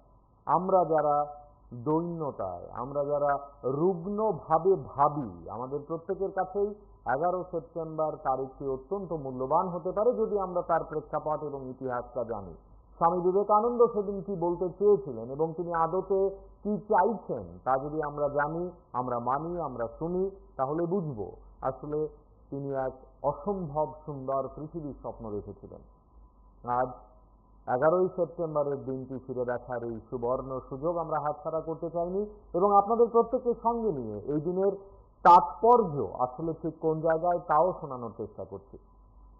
আমরা যারা দৈন্যতায়, আমরা যারা রুগ্নভাবে ভাবি, আমাদের প্রত্যেকের কাছেই 11 সেপ্টেম্বর তারিখটি অত্যন্ত মূল্যবান হতে পারে যদি আমরা তার প্রেক্ষাপট এবং ইতিহাসটা জানি। স্বামী বিবেকানন্দ সেদিন কি বলতে চেয়েছিলেন এবং তিনি আদতে কি চাইছেন তা যদি আমরা জানি, আমরা মানি, আমরা শুনি, তাহলে বুঝবো আসলে তিনি এক অসম্ভব সুন্দর পৃথিবীর স্বপ্ন দেখেছিলেন। আজ 11ই সেপ্টেম্বরের দিনটি ফিরে দেখার এই সুবর্ণ সুযোগ আমরা হাতছাড়া করতে চাইনি এবং আপনাদের প্রত্যেকের সঙ্গে নিয়ে এই দিনের তাৎপর্য আসলে ঠিক কোন জায়গায় তাও শোনানোর চেষ্টা করছি।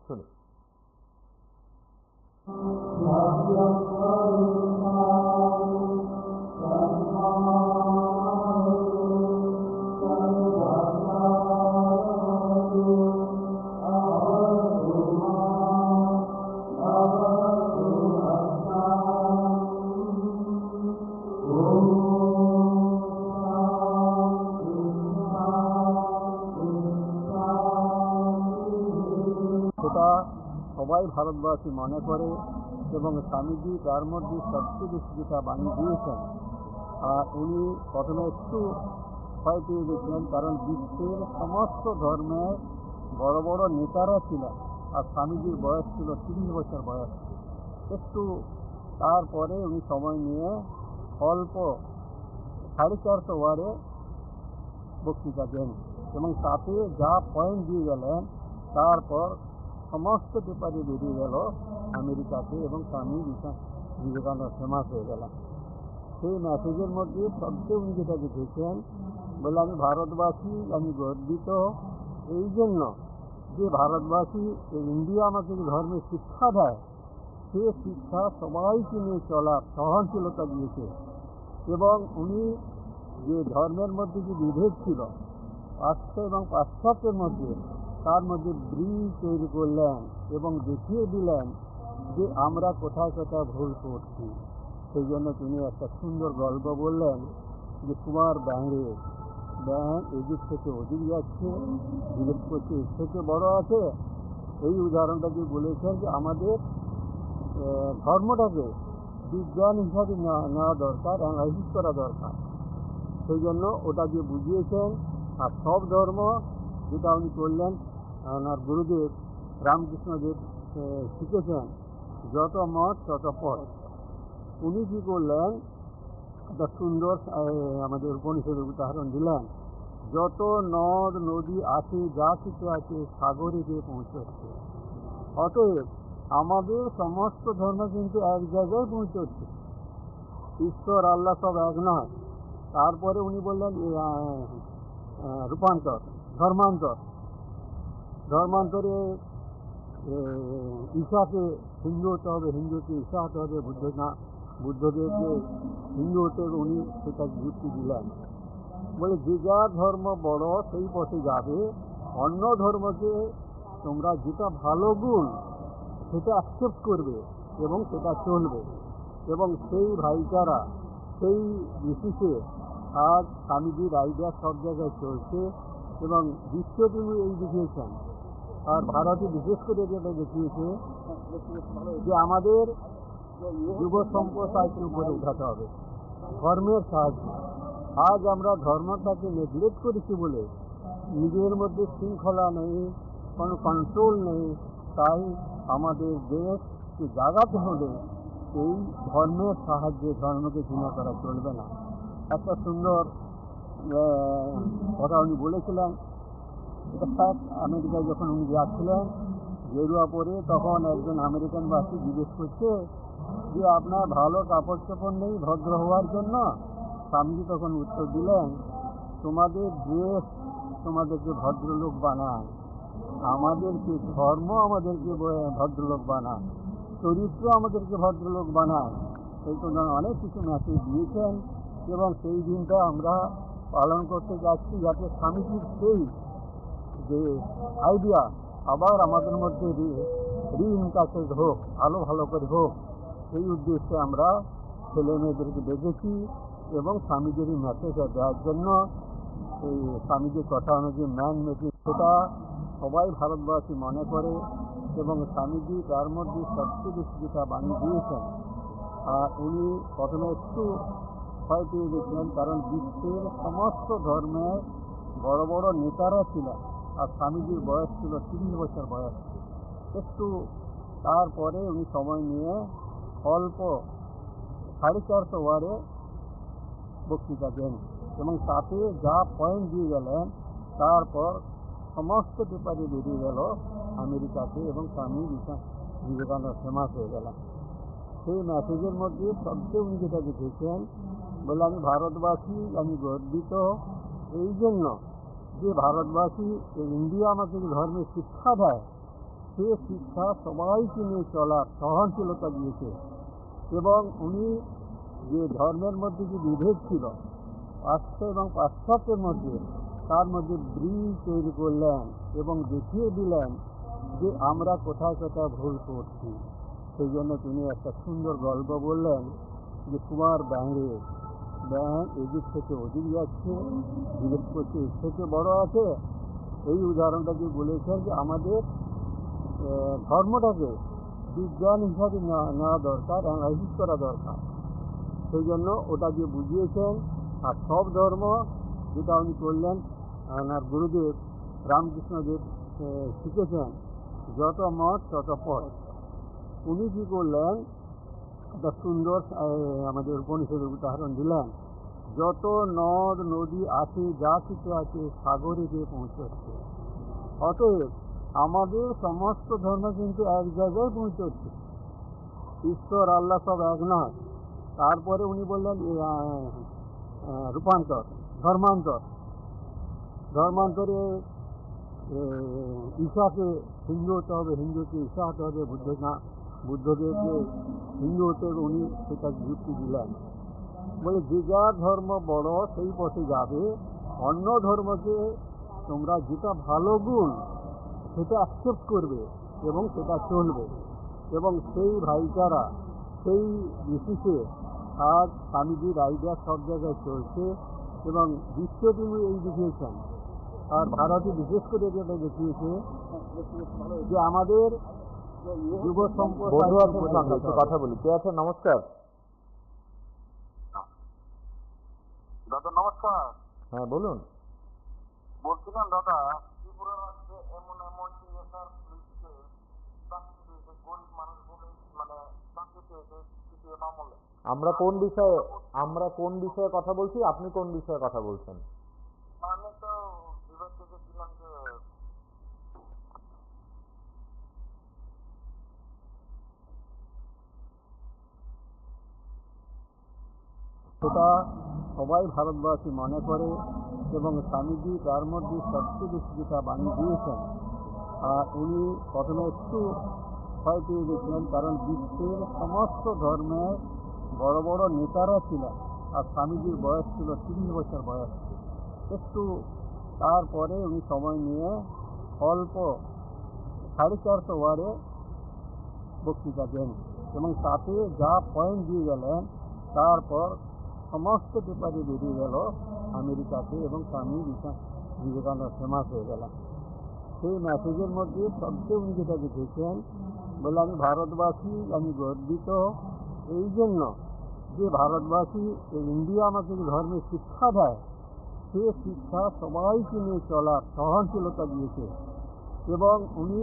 শুনি। সেটা সবাই ভারতবাসী মনে করে এবং স্বামীজি তার মধ্যে সবচেয়ে বেশি যেটা বানিয়ে দিয়েছেন, আর উনি প্রথমে একটু ভয় পেয়ে গেছিলেন কারণ বিশ্বের সমস্ত ধর্মের বড় বড় নেতারা ছিলেন আর স্বামীজির বয়স ছিল 30 বছর বয়স। একটু তারপরে উনি সময় নিয়ে অল্প 450 ওয়ার্ডে বক্তৃতা দেন এবং তাতে যা পয়েন্ট দিয়ে গেলেন তারপর সমস্ত পেপারে বেরিয়ে গেল আমেরিকাতে এবং স্বামী বিবেকানন্দ ফেমাস হয়ে গেলেন। সেই মেসেজের মধ্যে সবচেয়ে উনি যেটা দেখেছেন, বলে আমি ভারতবাসী, আমি গর্বিত এই জন্য যে ভারতবাসী ইন্ডিয়া আমাকে যে ধর্মের শিক্ষা দেয় সে শিক্ষা সবাইকে নিয়ে চলার সহনশীলতা দিয়েছে এবং উনি যে ধর্মের মধ্যে যে বিভেদ ছিল পাশ্চাত্য এবং পাশ্চাত্যের মধ্যে, তার মধ্যে ব্রিজ তৈরি করলেন এবং দেখিয়ে দিলেন যে আমরা কোথায় কোথায় ভুল করছি। সেই জন্য তিনি একটা সুন্দর গল্প বললেন যে কুমার ব্যাঙে ব্যাঙ এদিক থেকে ওদিক যাচ্ছে, জিজ্ঞেস করছে এর থেকে বড় আছে। এই উদাহরণটা দিয়ে বলেছেন যে আমাদের ধর্মটাকে বিজ্ঞান হিসাবে নেওয়া দরকার, অ্যানালাইসিস করা দরকার। সেই জন্য ওটা দিয়ে বুঝিয়েছেন। আর সব ধর্ম যেটা উনি করলেন, ওনার গুরুদেব রামকৃষ্ণদেব শিখেছেন যত মত তত পথ। উনি কী করলেন, একটা সুন্দর আমাদের উপনিষদের উদাহরণ দিলেন, যত নদ নদী আছে যা কিছু আছে সাগরে গিয়ে পৌঁছচ্ছে। অতএব আমাদের সমস্ত ধর্ম কিন্তু এক জায়গায় পৌঁছচ্ছে, ঈশ্বর আল্লাহ সব এক নয়। তারপরে উনি বললেন রূপান্তর, ধর্মান্তরে ঈশাকে হিন্দু হতে হবে, হিন্দুকে ঈশা হতে হবে, বুদ্ধদেবকে হিন্দু হতে হবে। উনি সেটা যুক্তি দিলেন, বলে যে যার ধর্ম বড় সেই পথে যাবে, অন্য ধর্মকে তোমরা যেটা ভালো গুণ সেটা অ্যাকসেপ্ট করবে এবং সেটা চলবে এবং সেই ভাইচারা, সেই বিশেষে আজ স্বামীজির আইডিয়া সব জায়গায় চলছে এবং বিশ্বে তিনি এই দেখিয়েছেন। আর ভারতে বিশেষ করে যেটা দেখিয়েছে যে আমাদের যুব সম্প্রদায়কে উপরে উঠাতে হবে ধর্মের সাহায্যে। আজ আমরা ধর্মটাকে নেগলেক্ট করেছি বলে নিজের মধ্যে শৃঙ্খলা নেই, কোনো কন্ট্রোল নেই। তাই আমাদের দেশকে জাগাতে হলে এই ধর্মের সাহায্যে ধর্মকে ঘৃণা করা চলবে না। একটা সুন্দর কথা উনি বলেছিলেন। অর্থাৎ আমেরিকায় যখন উনি যাচ্ছিলেন গেরুয়া পরে, তখন একজন আমেরিকানবাসী জিজ্ঞেস করছে যে আপনার ভালো কাপড় চোপড় নেই ভদ্র হওয়ার জন্য? স্বামীজি তখন উত্তর দিলেন, তোমাদের দেশ তোমাদেরকে ভদ্রলোক বানায়, আমাদেরকে ধর্ম আমাদেরকে ভদ্রলোক বানায়, চরিত্র আমাদেরকে ভদ্রলোক বানায়। সেই জন্য অনেক কিছু মেসেজ দিয়েছেন এবং সেই দিনটা আমরা পালন করতে যাচ্ছি, যাতে স্বামীজির সেই যে আইডিয়া আবার আমাদের মধ্যে রিইনকার্নেট হোক, ভালো ভালো করে হোক। সেই উদ্দেশ্যে আমরা ছেলে মেয়েদেরকে ডেকেছি এবং স্বামীজির মেসেজটা দেওয়ার জন্য এই স্বামীজির কথা অনুযায়ী ম্যান মেকিং, সেটা সবাই ভারতবাসী মনে করে। এবং স্বামীজি তার মধ্যে সবচেয়ে বেশি যেটা বাণী দিয়েছেন, উনি প্রথমে একটু ভয় পেয়ে গেছিলেন, কারণ বিশ্বের সমস্ত ধর্মের বড় বড় নেতারা ছিলেন আর স্বামীজির বয়স ছিল 30 বছর বয়স। একটু তারপরে উনি সময় নিয়ে অল্প 450 ওয়ার্ডে বক্তৃতা দেন এবং তাতে যা পয়েন্ট দিয়ে গেলেন, তারপর সমস্ত পেপারে বেরিয়ে গেল আমেরিকাতে এবং স্বামী বিবেকানন্দ ফেমাস হয়ে গেলেন। সেই মেসেজের মধ্যে সবচেয়ে উনি যেটা দেখেছেন, বলে আমি ভারতবাসী, আমি গর্বিত এই জন্য যে ভারতবাসী ইন্ডিয়া আমাকে ধর্মের শিক্ষা দেয়, সে শিক্ষা সবাইকে নিয়ে চলার সহনশীলতা দিয়েছে। এবং উনি যে ধর্মের মধ্যে যে বিভেদ ছিল পাশ্চাত্য এবং পাশ্চাত্যের মধ্যে, তার মধ্যে ব্রিজ তৈরি করলেন এবং দেখিয়ে দিলেন যে আমরা কোথায় কোথায় ভুল করছি। সেই জন্য তিনি একটা সুন্দর গল্প বললেন যে কুমার ব্যাঙ এদিক থেকে ওদিক যাচ্ছে, জিজ্ঞেস করছে এর থেকে বড় আছে। এই উদাহরণটা যে বলেছেন যে আমাদের ধর্মটাকে বিজ্ঞান হিসাবে নেওয়া দরকার, অ্যানালাইসিস করা দরকার। সেই জন্য ওটা যে বুঝিয়েছেন। আর সব ধর্ম যেটা উনি করলেন, ওনার গুরুদেব রামকৃষ্ণদেব শিখেছেন, যত মত তত পথ। উনি কী করলেন, একটা সুন্দর আমাদের উপনিষদের উদাহরণ দিলেন, যত নদ নদী আছে, যা কিছু আছে, সাগরে গিয়ে পৌঁছচ্ছে। অতএব আমাদের সমস্ত ধর্ম কিন্তু এক জায়গায় পৌঁছচ্ছে, ঈশ্বর আল্লাহ সব এক নয়। তারপরে উনি বললেন রূপান্তর, ধর্মান্তরে ঈশাকে হিন্দু হতে হবে, হিন্দুকে ঈশা হতে হবে, বুদ্ধদেবকে হিন্দু হতে হবে। উনি সেটা যুক্তি দিলেন, বলে যে যার ধর্ম বড় সেই পথে যাবে, অন্য ধর্মকে তোমরা যেটা ভালো গুণ সেটা অ্যাকসেপ্ট করবে এবং সেটা চলবে। এবং সেই ভাইচারা, সেই বেসিসে আজ স্বামীজির আইডিয়া সব জায়গায় চলছে এবং বিশ্বে তিনি এই দেখিয়েছেন। আর ভারতে বিশেষ করে যেটা দেখিয়েছে যে আমাদের যুব বন্ধু আছেন সঙ্গে, একটু কথা বলি। কে আছেন? নমস্কার দাদা। নমস্কার। হ্যাঁ বলুন। বলছিলাম দাদা, ত্রিপুরা রাজ্যে এমন এমন টিএসআর পুলিশকে চাকরি দিয়েছে, গরিব মানুষগুলো মানে চাকরি পেয়েছে সিপিএম আমলে। আমরা কোন বিষয়ে কথা বলছি? আপনি কোন বিষয়ে কথা বলছেন? আমি তো বিভাগ দেখেছিলাম যে সেটা সবাই ভারতবাসী মনে করে এবং স্বামীজি তার মধ্যে সবচেয়ে বেশি যেটা বাণী দিয়েছেন, উনি প্রথমে একটু ভয় পেয়ে গেছিলেন, কারণ বিশ্বের সমস্ত ধর্মের বড় বড় নেতারা ছিলেন আর স্বামীজির বয়স ছিল 30 বছর বয়স। একটু তারপরে উনি সময় নিয়ে অল্প 450 ওয়ার্ডে বক্তৃতা দেন এবং তাতে যা পয়েন্ট দিয়ে গেলেন, তারপর সমস্ত পেপারে বেরিয়ে গেল আমেরিকাতে এবং স্বামী বিবেকানন্দ ফেমাস হয়ে গেলেন। সেই মেসেজের মধ্যে সবচেয়ে উনি যেটা দেখেছেন, বলে আমি ভারতবাসী, আমি গর্বিত এই জন্য যে ভারতবাসী এই ইন্ডিয়া আমাকে যে ধর্মের শিক্ষা দেয়, সে শিক্ষা সবাইকে নিয়ে চলার সহনশীলতা দিয়েছে। এবং উনি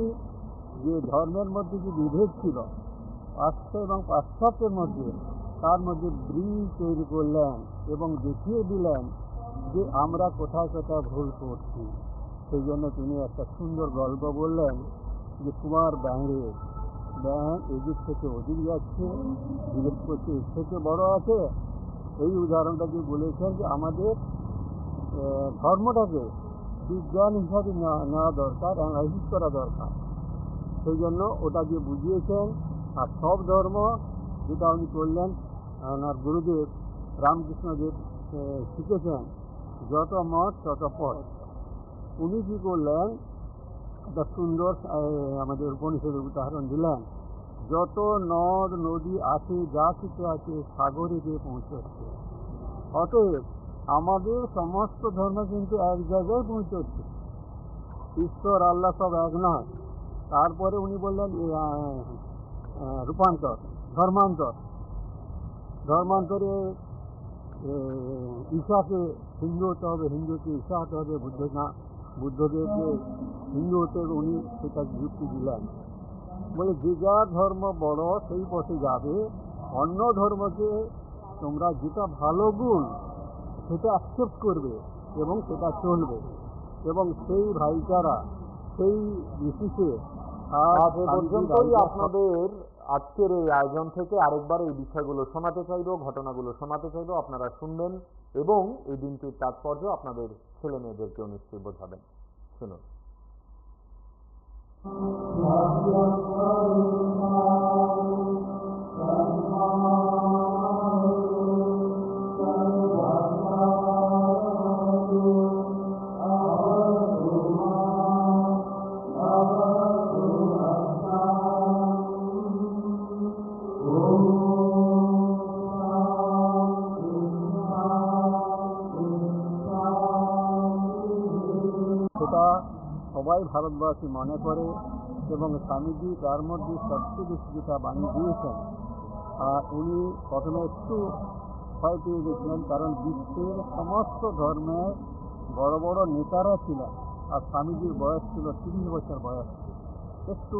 যে ধর্মের মধ্যে যে বিভেদ ছিল পাশ্চাত্য এবং পাশ্চাত্যের মধ্যে, তার মধ্যে ব্রিজ তৈরি করলেন এবং দেখিয়ে দিলেন যে আমরা কোথায় কোথায় ভুল করছি। সেই জন্য তিনি একটা সুন্দর গল্প বললেন যে কুমার ব্যাঙে ব্যাঙ এদিক থেকে ওদিক যাচ্ছে, জিজ্ঞেস করছে এর থেকে বড় আছে। এই উদাহরণটা যে বলেছেন যে আমাদের ধর্মটাকে বিজ্ঞান হিসাবে নেওয়া দরকার, অ্যানালাইসিস করা দরকার। সেই জন্য ওটা যে বুঝিয়েছেন। আর সব ধর্ম যেটা উনি করলেন, ওনার গুরুদেব রামকৃষ্ণদেব শিখেছেন যত মত তত পথ। উনি কী করলেন, একটা সুন্দর আমাদের উপনিষদের উদাহরণ দিলেন, যত নদ নদী আছে, যা কিছু আছে, সাগরে গিয়ে পৌঁছচ্ছে। অতএব আমাদের সমস্ত ধর্ম কিন্তু এক জায়গায় পৌঁছচ্ছে। ঈশ্বর আল্লাহ সব এক নয়। তারপরে উনি বললেন রূপান্তর, ধর্মান্তরে ঈশাকে হিন্দু হতে হবে, হিন্দুকে ঈশা হতে হবে, বুদ্ধদেবকে হিন্দু হতে হবে। উনি সেটা যুক্তি দিলেন, বলে যে যার ধর্ম বড় সেই পথে যাবে, অন্য ধর্মকে তোমরা যেটা ভালো গুণ সেটা অ্যাকসেপ্ট করবে এবং সেটা চলবে, এবং সেই ভাইচারা, সেই বিশেষে আজ এ পর্যন্তই। আপনাদের আজকের এই আয়োজন থেকে আরেকবার এই বিষয়গুলো শোনাতে চাইবো, ঘটনাগুলো শোনাতে চাইবো, আপনারা শুনবেন এবং এই দিনটির তাৎপর্য আপনাদের ছেলে মেয়েদেরকেও নিশ্চয়ই বোঝাবেন। শুনুন। সেটা সবাই ভারতবাসী মনে করে, এবং স্বামীজি তার মধ্যে সবচেয়ে বেশি যেটা বাণী দিয়েছেন। আর উনি প্রথমে একটু ভয় পেয়ে গেছিলেন, কারণ বিশ্বের সমস্ত ধর্মের বড় বড় নেতারা ছিলেন, আর স্বামীজির বয়স ছিল 30 বছর বয়স। একটু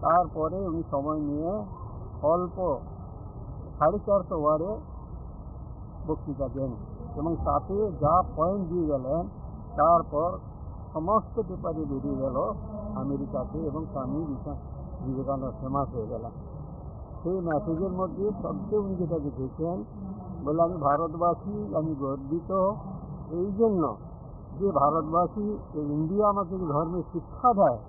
তারপরে উনি সময় নিয়ে অল্প 450 ওয়ার্ডে বক্তৃতা দেন, এবং তাতে যা পয়েন্ট দিয়ে গেলেন, তারপর সমস্ত পেপারে বেরিয়ে গেল আমেরিকাতে, এবং স্বামী বিবেকানন্দ ফেমাস হয়ে গেলেন। সেই মেসেজের মধ্যে সবচেয়ে উনি যেটা লিখেছেন, বলে আমি ভারতবাসী, আমি গর্বিত এই জন্য যে ভারতবাসী এই ইন্ডিয়া আমাকে যে ধর্মের শিক্ষা দেয়,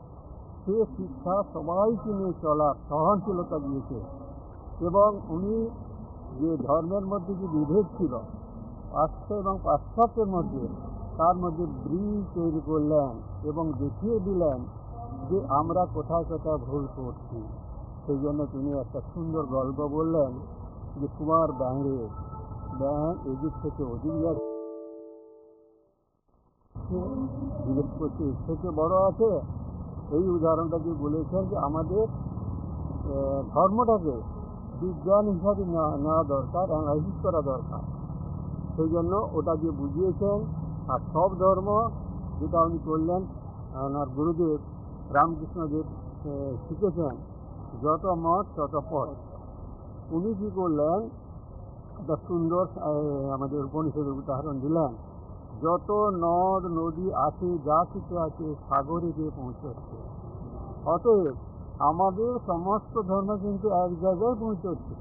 সে শিক্ষা সবাইকে নিয়ে চলার সহনশীলতা দিয়েছে। এবং উনি যে ধর্মের মধ্যে যে বিভেদ ছিল পাশ্চাত্য এবং পাশ্চাত্যের মধ্যে, তার মধ্যে ব্রিজ তৈরি করলেন এবং দেখিয়ে দিলেন যে আমরা কোথায় কোথায় ভুল করছি। সেই জন্য তিনি একটা সুন্দর গল্প বললেন যে কুমার ব্যাঙে ব্যাঙ এদিক থেকে ওদিক যাচ্ছে, জিজ্ঞেস করছে এর থেকে বড় আছে। এই উদাহরণটা যে বলেছেন যে আমাদের ধর্মটাকে বিজ্ঞান হিসাবে নেওয়া দরকার, অ্যানালাইসিস করা দরকার। সেই জন্য ওটা যে বুঝিয়েছেন। আর সব ধর্ম যেটা উনি করলেন, ওনার গুরুদেব রামকৃষ্ণদেব শিখেছেন যত মত তত পথ। উনি কী করলেন, একটা সুন্দর আমাদের উপনিষদের উদাহরণ দিলেন, যত নদ নদী আছে, যা কিছু আছে, সাগরে গিয়ে পৌঁছচ্ছে। অতএব আমাদের সমস্ত ধর্ম কিন্তু এক জায়গায় পৌঁছচ্ছে।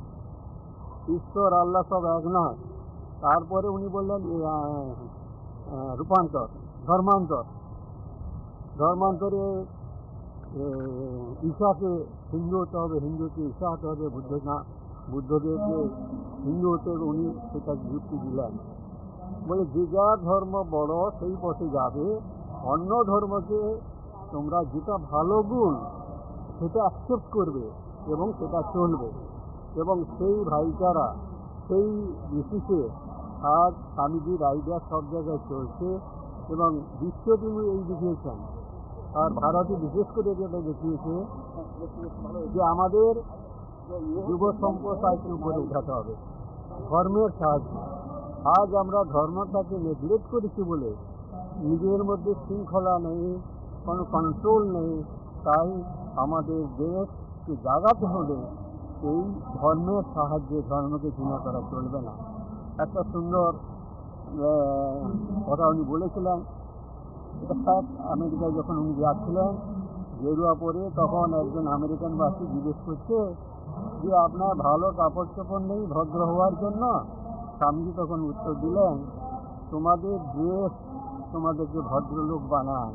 ঈশ্বর আল্লাহ সব এক নয়। তারপরে উনি বললেন রূপান্তর, ধর্মান্তরে ঈশাকে হিন্দু হতে হবে, হিন্দুকে ঈশা হতে হবে, বুদ্ধদেবকে হিন্দু হতে হবে। উনি সেটা যুক্তি দিলেন, বলে যে যার ধর্ম বড় সেই পথে যাবে, অন্য ধর্মকে তোমরা যেটা ভালো গুণ সেটা অ্যাকসেপ্ট করবে এবং সেটা চলবে, এবং সেই ভাইচারা, সেই বিশেষে আজ স্বামীজির আইডিয়া সব জায়গায় চলছে, এবং বিশ্ব তিনি এই দেখিয়েছেন। আর ভারতে বিশেষ করে যেটা দেখিয়েছে যে আমাদের যুব সম্প্রদায়কে উপরে উঠাতে হবে, ধর্মের সাহায্য। আজ আমরা ধর্মটাকে নেগলেক্ট করেছি বলে নিজের মধ্যে শৃঙ্খলা নেই, কোনো কন্ট্রোল নেই। তাই আমাদের দেশকে জাগাতে হলে এই ধর্মের সাহায্যে ধর্মকে ঘৃণা করা চলবে না। একটা সুন্দর কথা উনি বলেছিলেন। এটা স্যার আমেরিকায় যখন উনি যাচ্ছিলেন গেরুয়া পরে, তখন একজন আমেরিকানবাসী জিজ্ঞেস করছে যে আপনার ভালো কাপড় চোপড় নেই ভদ্র হওয়ার জন্য? স্বামীজি তখন উত্তর দিলেন, তোমাদের দেশ তোমাদেরকে ভদ্রলোক বানায়,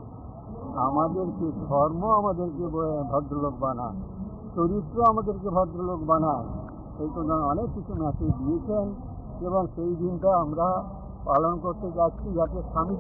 আমাদেরকে ধর্ম আমাদেরকে ভদ্রলোক বানায়, চরিত্র আমাদেরকে ভদ্রলোক বানায়। এই তো অনেক কিছু মেসেজ দিয়েছেন এবং সেই দিনটা আমরা পালন করতে যাচ্ছি যাতে স্বামী